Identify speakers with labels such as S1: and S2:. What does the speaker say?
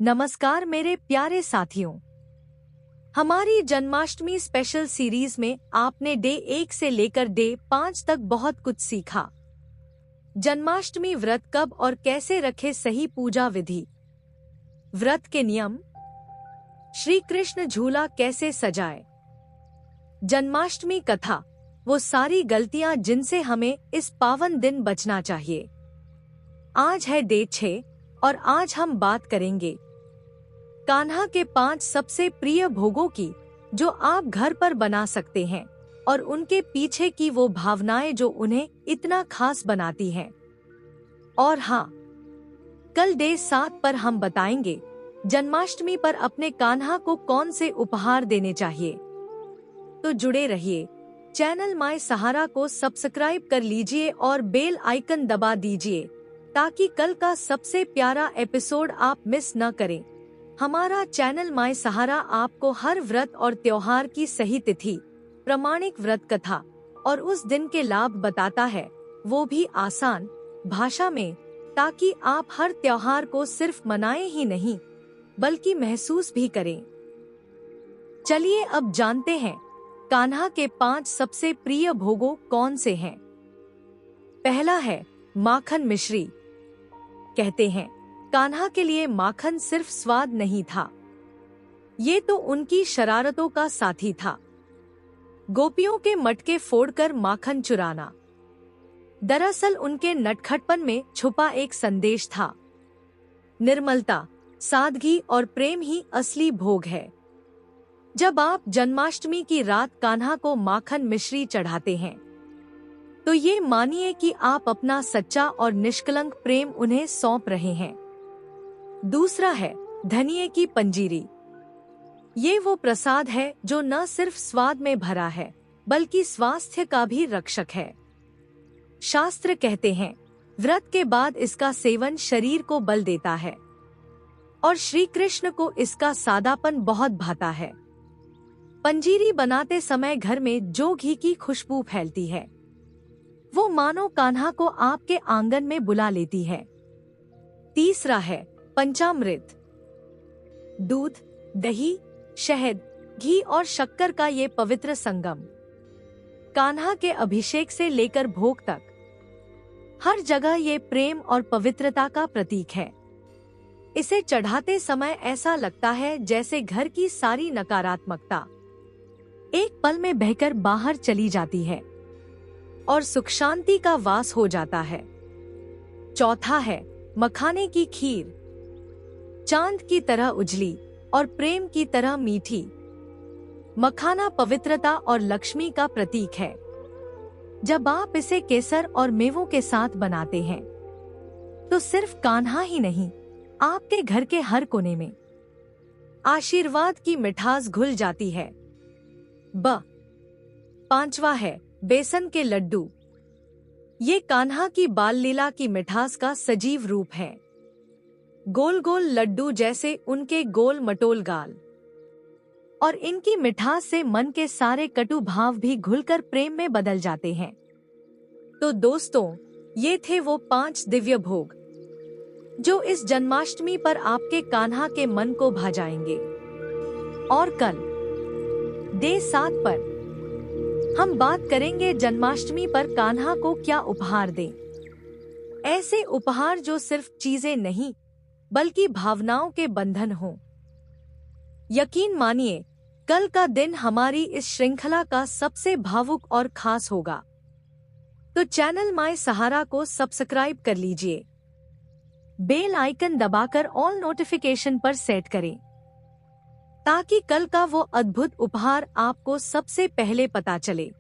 S1: नमस्कार मेरे प्यारे साथियों। हमारी जन्माष्टमी स्पेशल सीरीज में आपने डे 1 से लेकर डे 5 तक बहुत कुछ सीखा। जन्माष्टमी व्रत कब और कैसे रखे, सही पूजा विधि, व्रत के नियम, श्री कृष्ण झूला कैसे सजाए, जन्माष्टमी कथा, वो सारी गलतियां जिनसे हमें इस पावन दिन बचना चाहिए। आज है डे 6 और आज हम बात करेंगे कान्हा के 5 सबसे प्रिय भोगों की, जो आप घर पर बना सकते हैं, और उनके पीछे की वो भावनाएं जो उन्हें इतना खास बनाती हैं। और हाँ, कल डे 7 पर हम बताएंगे जन्माष्टमी पर अपने कान्हा को कौन से उपहार देने चाहिए। तो जुड़े रहिए, चैनल माय सहारा को सब्सक्राइब कर लीजिए और बेल आइकन दबा दीजिए ताकि कल का सबसे प्यारा एपिसोड आप मिस न करें। हमारा चैनल माय सहारा आपको हर व्रत और त्योहार की सही तिथि, प्रमाणिक व्रत कथा और उस दिन के लाभ बताता है, वो भी आसान भाषा में, ताकि आप हर त्योहार को सिर्फ मनाएं ही नहीं बल्कि महसूस भी करें। चलिए अब जानते हैं कान्हा के 5 सबसे प्रिय भोगों कौन से हैं। पहला है माखन मिश्री। कहते हैं कान्हा के लिए माखन सिर्फ स्वाद नहीं था, ये तो उनकी शरारतों का साथी था। गोपियों के मटके फोड़कर माखन चुराना दरअसल उनके नटखटपन में छुपा एक संदेश था। निर्मलता, सादगी और प्रेम ही असली भोग है। जब आप जन्माष्टमी की रात कान्हा को माखन मिश्री चढ़ाते हैं तो ये मानिए कि आप अपना सच्चा और निष्कलंक प्रेम उन्हें सौंप रहे हैं। दूसरा है धनिये की पंजीरी। ये वो प्रसाद है जो न सिर्फ स्वाद में भरा है बल्कि स्वास्थ्य का भी रक्षक है। शास्त्र कहते हैं व्रत के बाद इसका सेवन शरीर को बल देता है और श्री कृष्ण को इसका सादापन बहुत भाता है। पंजीरी बनाते समय घर में जो घी की खुशबू फैलती है, वो मानो कान्हा को आपके आंगन में बुला लेती है। तीसरा है पंचामृत। दूध, दही, शहद, घी और शक्कर का ये पवित्र संगम कान्हा के अभिषेक से लेकर भोग तक हर जगह ये प्रेम और पवित्रता का प्रतीक है। इसे चढ़ाते समय ऐसा लगता है जैसे घर की सारी नकारात्मकता एक पल में बहकर बाहर चली जाती है और सुख शांति का वास हो जाता है। चौथा है मखाने की खीर। चांद की तरह उजली और प्रेम की तरह मीठी, मखाना पवित्रता और लक्ष्मी का प्रतीक है। जब आप इसे केसर और मेवों के साथ बनाते हैं तो सिर्फ कान्हा ही नहीं, आपके घर के हर कोने में आशीर्वाद की मिठास घुल जाती है। पांचवा है बेसन के लड्डू। ये कान्हा की बाल लीला की मिठास का सजीव रूप है। गोल गोल लड्डू जैसे उनके गोल मटोल गाल और इनकी मिठास से मन के सारे कटु भाव भी घुलकर प्रेम में बदल जाते हैं। तो दोस्तों, ये थे वो 5 दिव्य भोग जो इस जन्माष्टमी पर आपके कान्हा के मन को भा जाएंगे। और कल डे 7 पर हम बात करेंगे जन्माष्टमी पर कान्हा को क्या उपहार दें। ऐसे उपहार जो सिर्फ चीजें नहीं बल्कि भावनाओं के बंधन हों। यकीन मानिए, कल का दिन हमारी इस श्रृंखला का सबसे भावुक और खास होगा। तो चैनल माय सहारा को सब्सक्राइब कर लीजिए, बेल आइकन दबाकर ऑल नोटिफिकेशन पर सेट करें ताकि कल का वो अद्भुत उपहार आपको सबसे पहले पता चले।